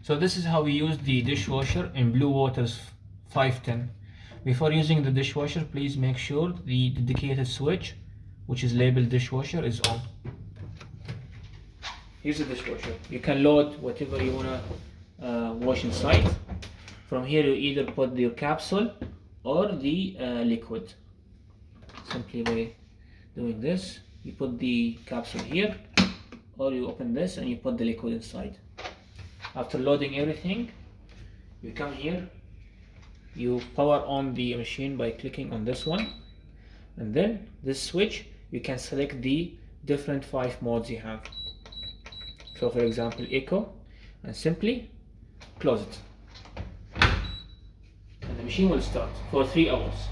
So this is how we use the dishwasher in Blue Waters 510. Before using the dishwasher, please make sure the dedicated switch, which is labeled dishwasher, is on. Here's the dishwasher. You can load whatever you wanna wash inside. From here you either put your capsule or the liquid. Simply by doing this, you put the capsule here, or you open this and you put the liquid inside. After loading everything, you come here, you power on the machine by clicking on this one, and then this switch, you can select the different 5 modes you have. So for example, eco, and simply close it. And the machine will start for 3 hours.